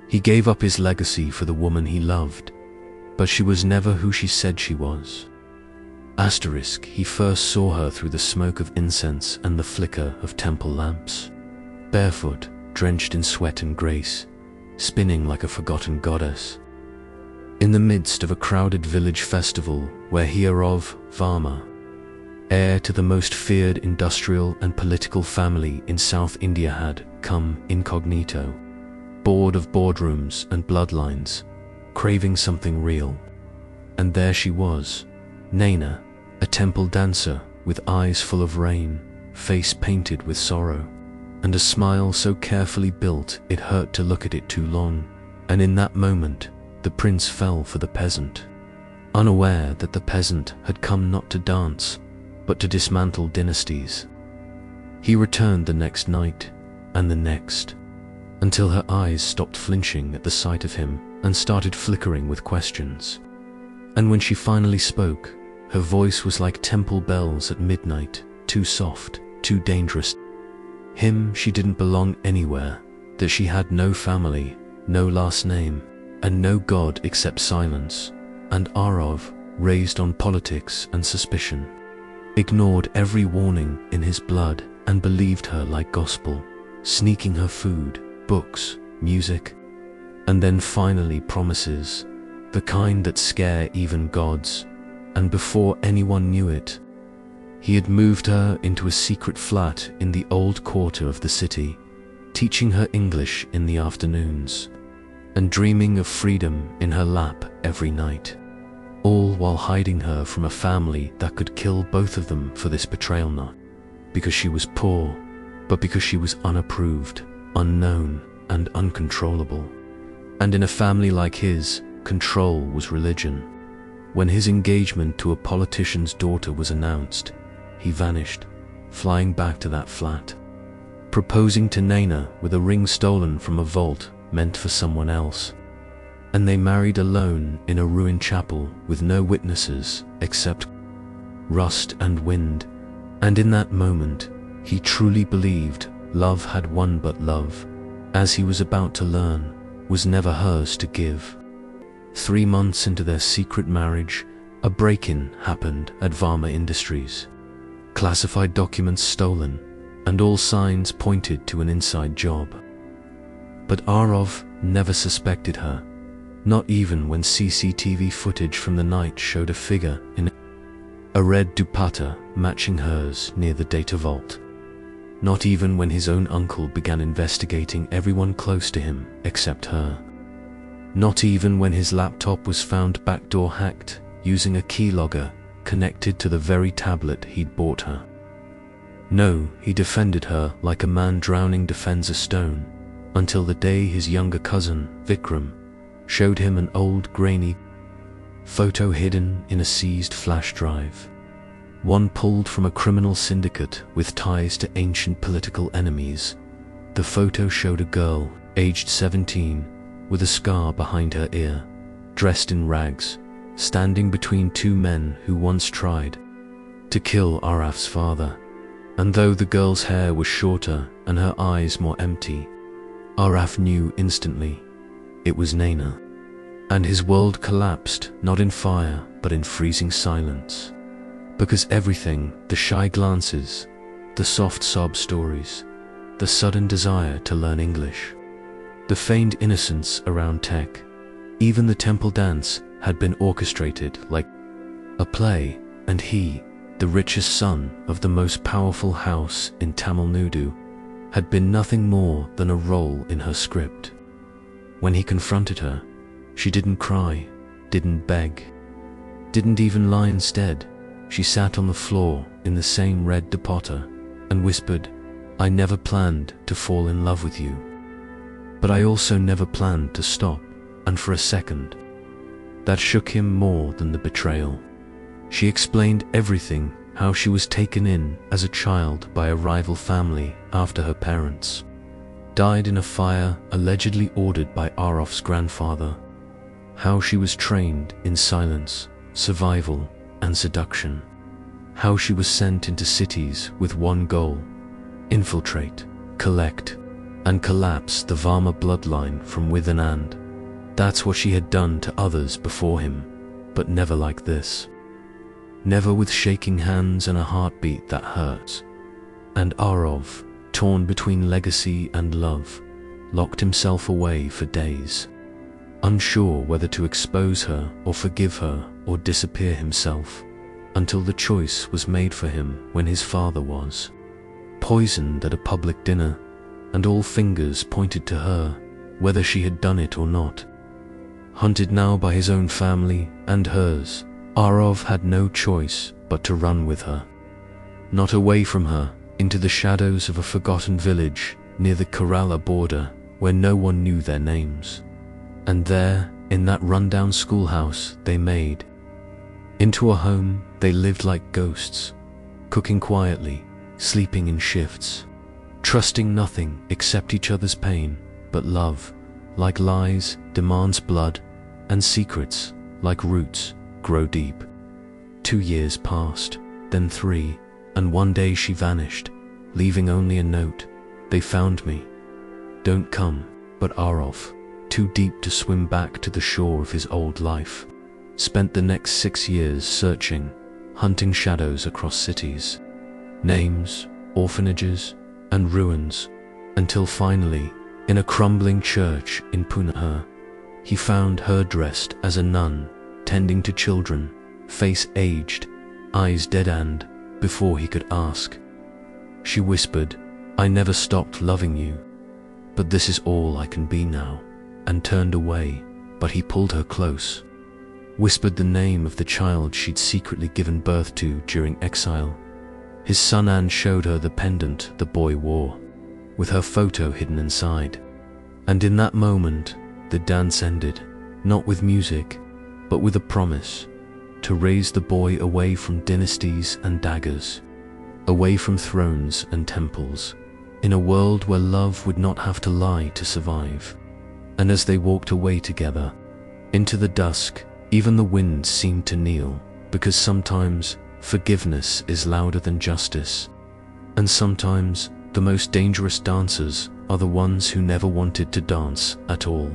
He gave up his legacy for the woman he loved, but she was never who she said she was. He first saw her through the smoke of incense and the flicker of temple lamps, barefoot, drenched in sweat and grace, spinning like a forgotten goddess. In the midst of a crowded village festival where Varma, heir to the most feared industrial and political family in South India, had come incognito, bored of boardrooms and bloodlines, craving something real. And there she was, Naina, a temple dancer with eyes full of rain, face painted with sorrow, and a smile so carefully built it hurt to look at it too long. And in that moment, the prince fell for the peasant, unaware that the peasant had come not to dance, but to dismantle dynasties. He returned the next night, and the next, until her eyes stopped flinching at the sight of him and started flickering with questions. And when she finally spoke, her voice was like temple bells at midnight, too soft, too dangerous. Him she didn't belong anywhere, that she had no family, no last name, and no God except silence. And Arav, raised on politics and suspicion, ignored every warning in his blood and believed her like gospel, sneaking her food, books, music, and then finally promises, the kind that scare even gods. And before anyone knew it, he had moved her into a secret flat in the old quarter of the city, teaching her English in the afternoons, and dreaming of freedom in her lap every night, all while hiding her from a family that could kill both of them for this betrayal, not because she was poor, but because she was unapproved, unknown, and uncontrollable. And in a family like his, control was religion. When his engagement to a politician's daughter was announced, he vanished, flying back to that flat, proposing to Naina with a ring stolen from a vault meant for someone else. And they married alone in a ruined chapel with no witnesses except rust and wind. And in that moment, he truly believed love had won, but love, as he was about to learn, was never hers to give. 3 months into their secret marriage, a break-in happened at Varma Industries. Classified documents stolen, and all signs pointed to an inside job. But Arav never suspected her, not even when CCTV footage from the night showed a figure in a red dupatta matching hers near the data vault. Not even when his own uncle began investigating everyone close to him except her. Not even when his laptop was found backdoor hacked using a keylogger connected to the very tablet he'd bought her. No, he defended her like a man drowning defends a stone, until the day his younger cousin, Vikram, showed him an old grainy photo hidden in a seized flash drive. One pulled from a criminal syndicate with ties to ancient political enemies. The photo showed a girl, aged 17, with a scar behind her ear, dressed in rags, standing between 2 men who once tried to kill Arav's father. And though the girl's hair was shorter and her eyes more empty, Arav knew instantly it was Naina. And his world collapsed, not in fire, but in freezing silence. Because everything, the shy glances, the soft sob stories, the sudden desire to learn English, the feigned innocence around tech, even the temple dance had been orchestrated like a play, and he, the richest son of the most powerful house in Tamil Nadu, had been nothing more than a role in her script. When he confronted her, she didn't cry, didn't beg, didn't even lie. Instead, she sat on the floor in the same red dupatta and whispered, "I never planned to fall in love with you. But I also never planned to stop." And for a second, that shook him more than the betrayal. She explained everything, how she was taken in as a child by a rival family after her parents died in a fire allegedly ordered by Arav's grandfather, how she was trained in silence, survival, and seduction, how she was sent into cities with one goal: infiltrate, collect, and collapse the Varma bloodline from within. And that's what she had done to others before him, but never like this. Never with shaking hands and a heartbeat that hurts. And Arov, torn between legacy and love, locked himself away for days, unsure whether to expose her or forgive her or disappear himself, until the choice was made for him when his father was poisoned at a public dinner, and all fingers pointed to her, whether she had done it or not. Hunted now by his own family and hers, Arov had no choice but to run with her. Not away from her, into the shadows of a forgotten village near the Kerala border where no one knew their names. And there, in that rundown schoolhouse they made into a home, they lived like ghosts, cooking quietly, sleeping in shifts, trusting nothing except each other's pain. But love, like lies, demands blood, and secrets, like roots, grow deep. 2 years passed, then 3, and one day she vanished, leaving only a note. They found me. Don't come. But Arov, too deep to swim back to the shore of his old life, spent the next 6 years searching, hunting shadows across cities, names, orphanages, and ruins, until finally, in a crumbling church in Pune, he found her dressed as a nun, tending to children, face aged, eyes dead. And before he could ask, she whispered, "I never stopped loving you, but this is all I can be now," and turned away. But he pulled her close, whispered the name of the child she'd secretly given birth to during exile, his son, and showed her the pendant the boy wore, with her photo hidden inside. And in that moment, the dance ended, not with music, but with a promise to raise the boy away from dynasties and daggers, away from thrones and temples, in a world where love would not have to lie to survive. And as they walked away together, into the dusk, even the wind seemed to kneel, because sometimes forgiveness is louder than justice, and sometimes the most dangerous dancers are the ones who never wanted to dance at all.